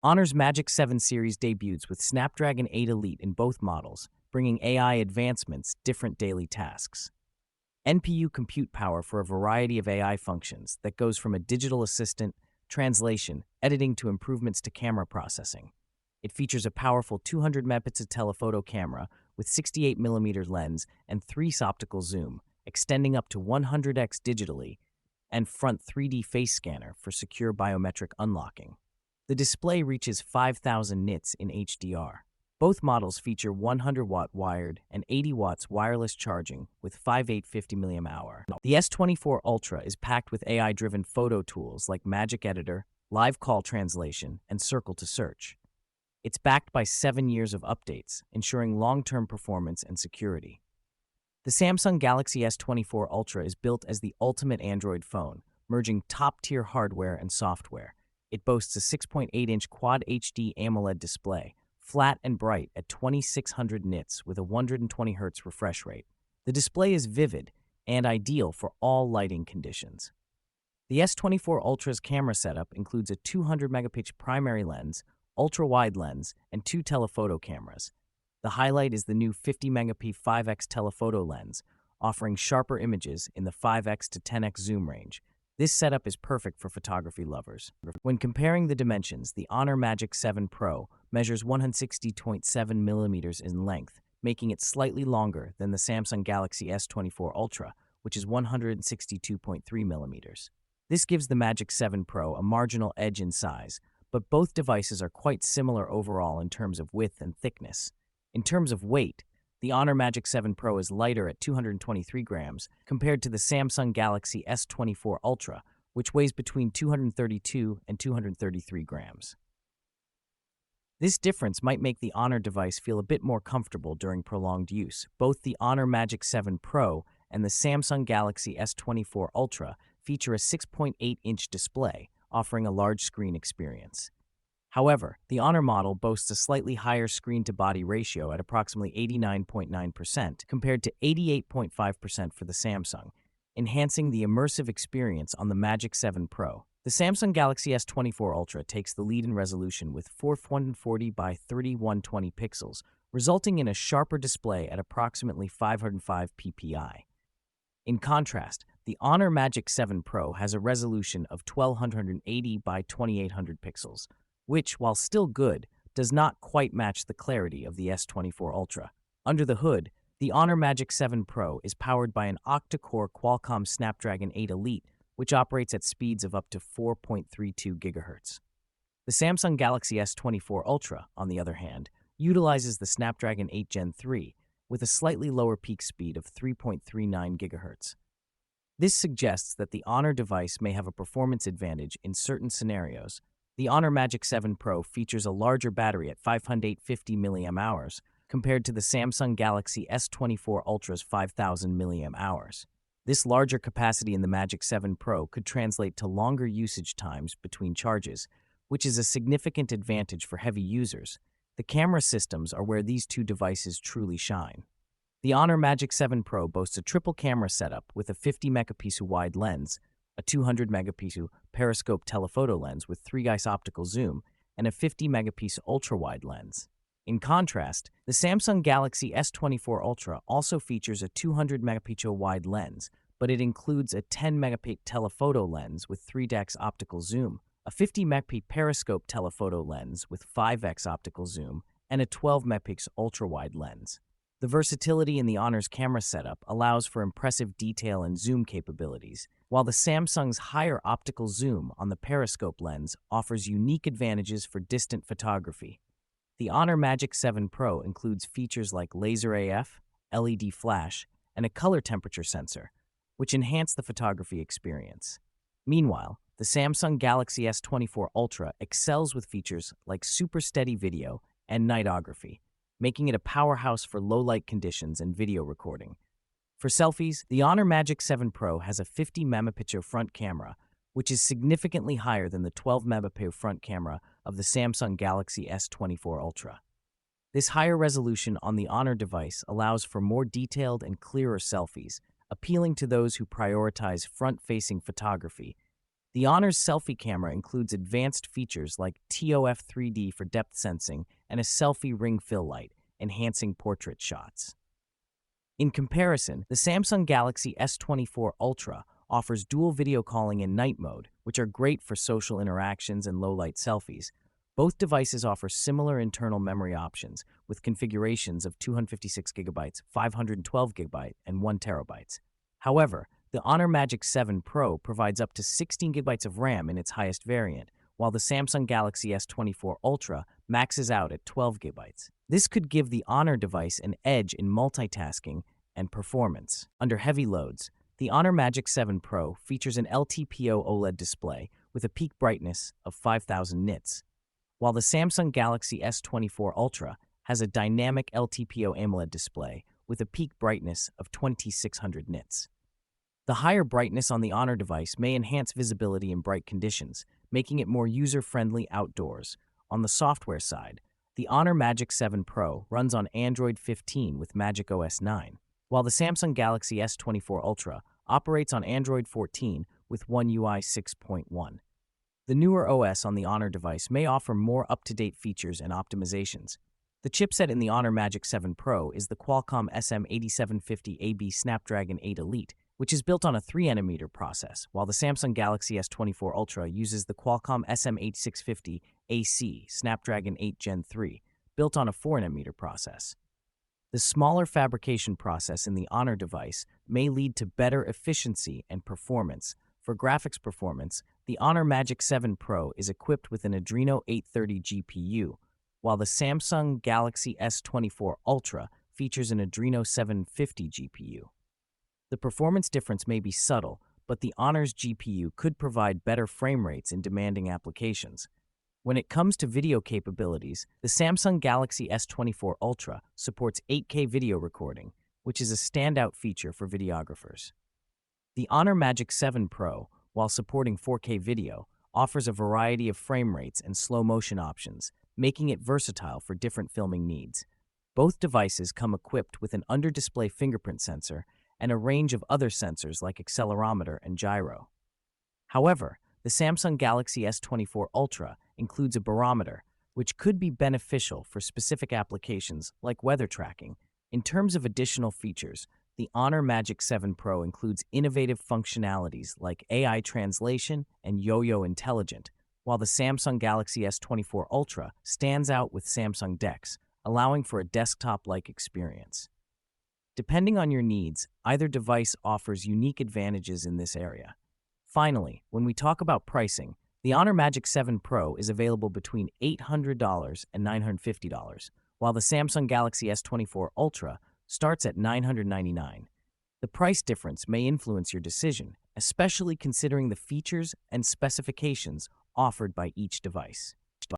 Honor's Magic 7 series debuts with Snapdragon 8 Elite in both models, bringing AI advancements, different daily tasks. NPU compute power for a variety of AI functions that goes from a digital assistant, translation, editing to improvements to camera processing. It features a powerful 200 megapixel telephoto camera with 68mm lens and 3x optical zoom, extending up to 100x digitally, and front 3D face scanner for secure biometric unlocking. The display reaches 5,000 nits in HDR. Both models feature 100-watt wired and 80 watts wireless charging with 5850 mAh. The S24 Ultra is packed with AI-driven photo tools like Magic Editor, Live Call Translation, and Circle to Search. It's backed by 7 years of updates, ensuring long-term performance and security. The Samsung Galaxy S24 Ultra is built as the ultimate Android phone, merging top-tier hardware and software. It boasts a 6.8-inch Quad HD AMOLED display, flat and bright at 2600 nits with a 120Hz refresh rate. The display is vivid and ideal for all lighting conditions. The S24 Ultra's camera setup includes a 200-megapixel primary lens, ultra-wide lens, and 2 telephoto cameras. The highlight is the new 50-megapixel 5x telephoto lens, offering sharper images in the 5x to 10x zoom range. This setup is perfect for photography lovers. When comparing the dimensions, the Honor Magic7 Pro measures 160.7mm in length, making it slightly longer than the Samsung Galaxy S24 Ultra, which is 162.3mm. This gives the Magic 7 Pro a marginal edge in size, but both devices are quite similar overall in terms of width and thickness. In terms of weight, the Honor Magic7 Pro is lighter at 223 grams compared to the Samsung Galaxy S24 Ultra, which weighs between 232 and 233 grams. This difference might make the Honor device feel a bit more comfortable during prolonged use. Both the Honor Magic7 Pro and the Samsung Galaxy S24 Ultra feature a 6.8-inch display, offering a large screen experience. However, the Honor model boasts a slightly higher screen-to-body ratio at approximately 89.9% compared to 88.5% for the Samsung, enhancing the immersive experience on the Magic 7 Pro. The Samsung Galaxy S24 Ultra takes the lead in resolution with 4140 by 3120 pixels, resulting in a sharper display at approximately 505 ppi. In contrast, the Honor Magic 7 Pro has a resolution of 1280 by 2800 pixels, which, while still good, does not quite match the clarity of the S24 Ultra. Under the hood, the Honor Magic 7 Pro is powered by an octa-core Qualcomm Snapdragon 8 Elite, which operates at speeds of up to 4.32 GHz. The Samsung Galaxy S24 Ultra, on the other hand, utilizes the Snapdragon 8 Gen 3 with a slightly lower peak speed of 3.39 GHz. This suggests that the Honor device may have a performance advantage in certain scenarios. The Honor Magic 7 Pro features a larger battery at 550 mAh compared to the Samsung Galaxy S24 Ultra's 5000 mAh. This larger capacity in the Magic 7 Pro could translate to longer usage times between charges, which is a significant advantage for heavy users. The camera systems are where these two devices truly shine. The Honor Magic 7 Pro boasts a triple camera setup with a 50-megapixel wide lens, a 200-megapixel periscope telephoto lens with 3x optical zoom, and a 50-megapixel ultrawide lens. In contrast, the Samsung Galaxy S24 Ultra also features a 200-megapixel wide lens, but it includes a 10-megapixel telephoto lens with 3x optical zoom, a 50-megapixel periscope telephoto lens with 5x optical zoom, and a 12-megapixel ultrawide lens. The versatility in the Honor's camera setup allows for impressive detail and zoom capabilities, while the Samsung's higher optical zoom on the periscope lens offers unique advantages for distant photography. The Honor Magic 7 Pro includes features like laser AF, LED flash, and a color temperature sensor, which enhance the photography experience. Meanwhile, the Samsung Galaxy S24 Ultra excels with features like super steady video and nightography, making it a powerhouse for low-light conditions and video recording. For selfies, the Honor Magic 7 Pro has a 50-megapixel front camera, which is significantly higher than the 12-megapixel front camera of the Samsung Galaxy S24 Ultra. This higher resolution on the Honor device allows for more detailed and clearer selfies, appealing to those who prioritize front-facing photography. The Honor's selfie camera includes advanced features like TOF 3D for depth sensing and a selfie ring fill light, enhancing portrait shots. In comparison, the Samsung Galaxy S24 Ultra offers dual video calling and night mode, which are great for social interactions and low-light selfies. Both devices offer similar internal memory options, with configurations of 256GB, 512GB, and 1TB. However, the Honor Magic 7 Pro provides up to 16GB of RAM in its highest variant, while the Samsung Galaxy S24 Ultra maxes out at 12GB. This could give the Honor device an edge in multitasking and performance. Under heavy loads, the Honor Magic 7 Pro features an LTPO OLED display with a peak brightness of 5000 nits, while the Samsung Galaxy S24 Ultra has a dynamic LTPO AMOLED display with a peak brightness of 2600 nits. The higher brightness on the Honor device may enhance visibility in bright conditions, making it more user-friendly outdoors. On the software side, the Honor Magic 7 Pro runs on Android 15 with Magic OS 9, while the Samsung Galaxy S24 Ultra operates on Android 14 with One UI 6.1. The newer OS on the Honor device may offer more up-to-date features and optimizations. The chipset in the Honor Magic 7 Pro is the Qualcomm SM8750AB Snapdragon 8 Elite, which is built on a 3nm process, while the Samsung Galaxy S24 Ultra uses the Qualcomm SM8650AC Snapdragon 8 Gen 3, built on a 4nm process. The smaller fabrication process in the Honor device may lead to better efficiency and performance. For graphics performance, the Honor Magic 7 Pro is equipped with an Adreno 830 GPU, while the Samsung Galaxy S24 Ultra features an Adreno 750 GPU. The performance difference may be subtle, but the Honor's GPU could provide better frame rates in demanding applications. When it comes to video capabilities, the Samsung Galaxy S24 Ultra supports 8K video recording, which is a standout feature for videographers. The Honor Magic 7 Pro, while supporting 4K video, offers a variety of frame rates and slow motion options, making it versatile for different filming needs. Both devices come equipped with an under-display fingerprint sensor and a range of other sensors like accelerometer and gyro. However, the Samsung Galaxy S24 Ultra includes a barometer, which could be beneficial for specific applications like weather tracking. In terms of additional features, the Honor Magic 7 Pro includes innovative functionalities like AI translation and Yo-Yo Intelligent, while the Samsung Galaxy S24 Ultra stands out with Samsung DeX, allowing for a desktop-like experience. Depending on your needs, either device offers unique advantages in this area. Finally, when we talk about pricing, the Honor Magic 7 Pro is available between $800 and $950, while the Samsung Galaxy S24 Ultra starts at $999. The price difference may influence your decision, especially considering the features and specifications offered by each device.